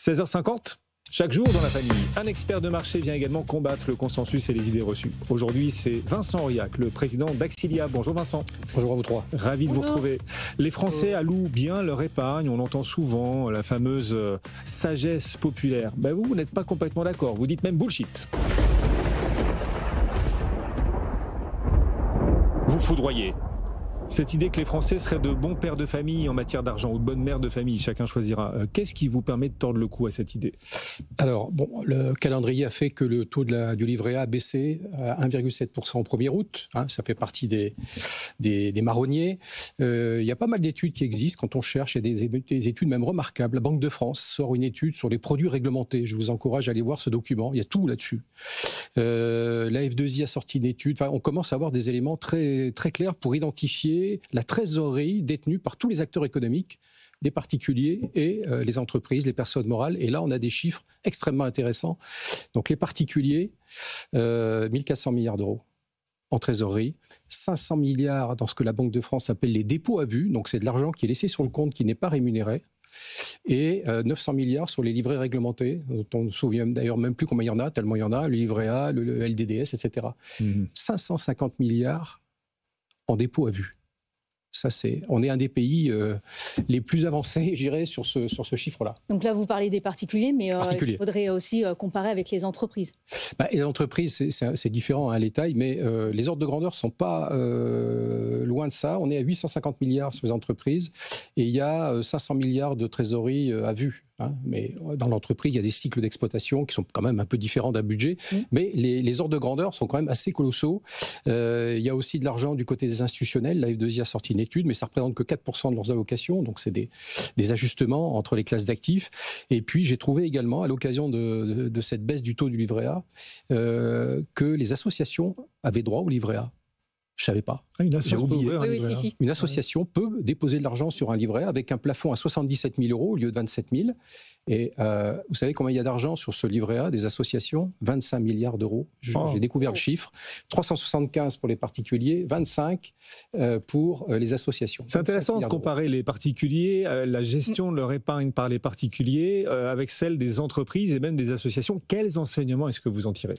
16h50, chaque jour dans la famille, un expert de marché vient également combattre le consensus et les idées reçues. Aujourd'hui, c'est Vincent Auriac, le président d'Axilia. Bonjour Vincent. Bonjour à vous trois. Ravi de vous retrouver. Les Français allouent bien leur épargne. On entend souvent la fameuse sagesse populaire. Ben vous n'êtes pas complètement d'accord. Vous dites même bullshit. Vous foudroyez. Cette idée que les Français seraient de bons pères de famille en matière d'argent ou de bonnes mères de famille, chacun choisira. Qu'est-ce qui vous permet de tordre le cou à cette idée ? Alors, le calendrier a fait que le taux du livret A a baissé à 1,7% au 1er août. Ça fait partie des marronniers. Il y a pas mal d'études qui existent quand on cherche. Il y a des études même remarquables. La Banque de France sort une étude sur les produits réglementés. Je vous encourage à aller voir ce document. Il y a tout là-dessus. La F2I a sorti une étude. Enfin, on commence à avoir des éléments très, très clairs pour identifier la trésorerie détenue par tous les acteurs économiques, des particuliers et les entreprises, les personnes morales. Et là, on a des chiffres extrêmement intéressants. Donc les particuliers, 1400 milliards d'euros en trésorerie, 500 milliards dans ce que la Banque de France appelle les dépôts à vue, donc c'est de l'argent qui est laissé sur le compte qui n'est pas rémunéré, et 900 milliards sur les livrets réglementés, dont on ne se souvient d'ailleurs même plus combien il y en a, tellement il y en a, le livret A, le LDDS, etc. 550 milliards en dépôt à vue. Ça, on est un des pays les plus avancés, je dirais, sur ce chiffre-là. Donc là, vous parlez des particuliers, mais il faudrait aussi comparer avec les entreprises. Les entreprises, c'est différent à l'étail, mais les ordres de grandeur ne sont pas loin de ça. On est à 850 milliards sur les entreprises et il y a 500 milliards de trésorerie à vue. Mais dans l'entreprise, il y a des cycles d'exploitation qui sont quand même un peu différents d'un budget. Mais les ordres de grandeur sont quand même assez colossaux. Il y a aussi de l'argent du côté des institutionnels. La F2I a sorti une étude, mais ça ne représente que 4% de leurs allocations. Donc, c'est des ajustements entre les classes d'actifs. Et puis, j'ai trouvé également, à l'occasion de cette baisse du taux du livret A, que les associations avaient droit au livret A. Je ne savais pas. J'ai oublié. Une association peut déposer de l'argent sur un livret avec un plafond à 77 000 euros au lieu de 27 000. Et vous savez combien il y a d'argent sur ce livret A des associations ? 25 milliards d'euros. J'ai découvert le chiffre. 375 pour les particuliers, 25 pour les associations. C'est intéressant de comparer les particuliers, la gestion de leur épargne par les particuliers avec celle des entreprises et même des associations. Quels enseignements est-ce que vous en tirez ?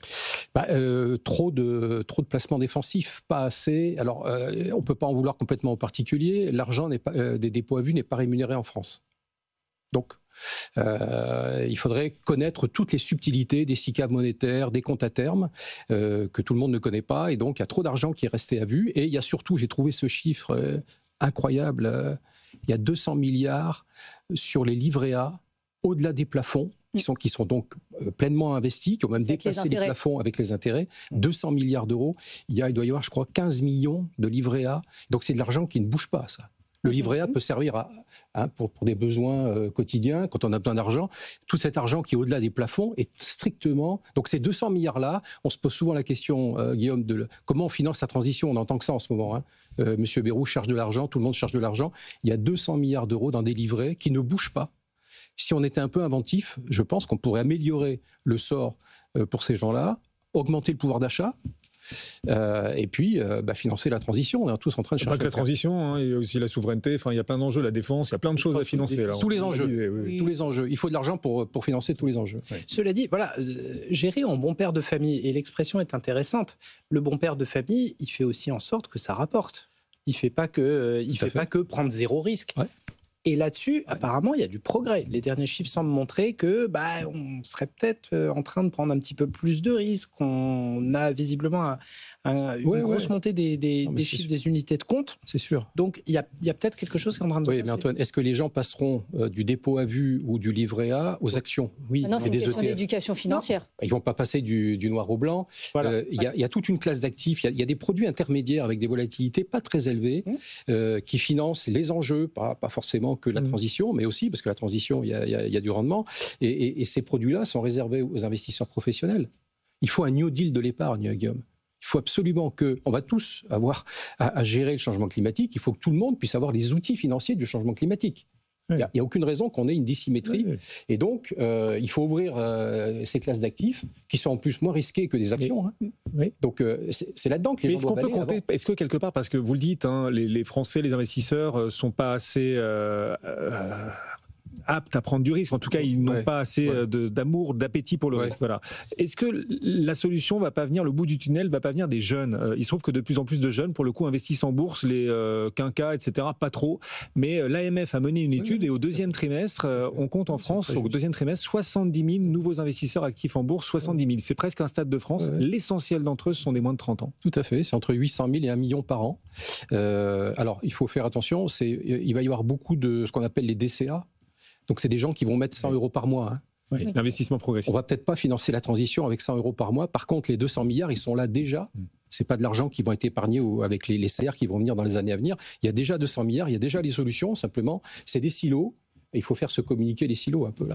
Trop de placements défensifs, pas assez. Alors, on ne peut pas en vouloir complètement aux particuliers. L'argent des dépôts à vue n'est pas rémunéré en France. Donc, il faudrait connaître toutes les subtilités des SICAV monétaires, des comptes à terme, que tout le monde ne connaît pas. Et donc, il y a trop d'argent qui est resté à vue. Et il y a surtout, j'ai trouvé ce chiffre incroyable, il y a 200 milliards sur les livrets A, au-delà des plafonds, qui sont donc pleinement investis, qui ont même dépassé les plafonds avec les intérêts. 200 milliards d'euros. Il doit y avoir, je crois, 15 millions de livrets A. Donc, c'est de l'argent qui ne bouge pas, ça. Le livret A peut servir pour des besoins quotidiens, quand on a besoin d'argent. Tout cet argent qui est au-delà des plafonds est strictement... Donc ces 200 milliards-là, on se pose souvent la question, Guillaume, de comment on finance la transition. On entend que ça en ce moment. Monsieur Bayrou cherche de l'argent, tout le monde cherche de l'argent. Il y a 200 milliards d'euros dans des livrets qui ne bougent pas. Si on était un peu inventif, je pense qu'on pourrait améliorer le sort pour ces gens-là, augmenter le pouvoir d'achat, et puis financer la transition. On est tous en train de chercher. Pas que la transition, il y a aussi la souveraineté. Enfin, il y a plein d'enjeux, la défense. Il y a plein de choses à financer. Tous les enjeux. Tous les enjeux. Il faut de l'argent pour financer tous les enjeux. Oui. Cela dit, gérer en bon père de famille, et l'expression est intéressante. Le bon père de famille, il fait aussi en sorte que ça rapporte. Il fait pas que prendre zéro risque. Ouais. Et là-dessus, apparemment, il y a du progrès. Les derniers chiffres semblent montrer que on serait peut-être en train de prendre un petit peu plus de risques. On a visiblement une grosse montée des chiffres des unités de compte. C'est sûr. Donc, il y a peut-être quelque chose qui est en train de se passer. Mais Antoine, est-ce que les gens passeront du dépôt à vue ou du livret A aux actions ? Oui. Non, c'est une question d'éducation financière. Ils ne vont pas passer du noir au blanc. Voilà. Il y a toute une classe d'actifs. Il y a des produits intermédiaires avec des volatilités pas très élevées qui financent les enjeux, pas forcément que la transition, mais aussi, parce que la transition, il y a du rendement. Et ces produits-là sont réservés aux investisseurs professionnels. Il faut un New Deal de l'épargne, Guillaume. Il faut absolument on va tous avoir à gérer le changement climatique. Il faut que tout le monde puisse avoir les outils financiers du changement climatique. Il n'y a aucune raison qu'on ait une dissymétrie. Oui. Et donc, il faut ouvrir ces classes d'actifs qui sont en plus moins risquées que des actions. Oui. Donc, c'est là-dedans que les gens doivent aller. Est-ce que quelque part, parce que vous le dites, les Français, les investisseurs ne sont pas assez aptes à prendre du risque. En tout cas, ils n'ont pas assez d'amour, d'appétit pour le risque. Voilà. Est-ce que la solution va pas venir, le bout du tunnel va pas venir des jeunes? Il se trouve que de plus en plus de jeunes, pour le coup, investissent en bourse, les quinquas, etc. Pas trop. Mais l'AMF a mené une étude et au deuxième trimestre, on compte en France, au deuxième trimestre, 70 000 nouveaux investisseurs actifs en bourse. 70 000. C'est presque un stade de France. L'essentiel d'entre eux, ce sont des moins de 30 ans. Tout à fait. C'est entre 800 000 et 1 million par an. Alors, il faut faire attention. Il va y avoir beaucoup de ce qu'on appelle les DCA. Donc, c'est des gens qui vont mettre 100 euros par mois. Oui, l'investissement progressif. On va peut-être pas financer la transition avec 100 euros par mois. Par contre, les 200 milliards, ils sont là déjà. C'est pas de l'argent qui vont être épargnés avec les salaires qui vont venir dans les années à venir. Il y a déjà 200 milliards, il y a déjà les solutions. Simplement, c'est des silos. Et il faut faire se communiquer les silos un peu là.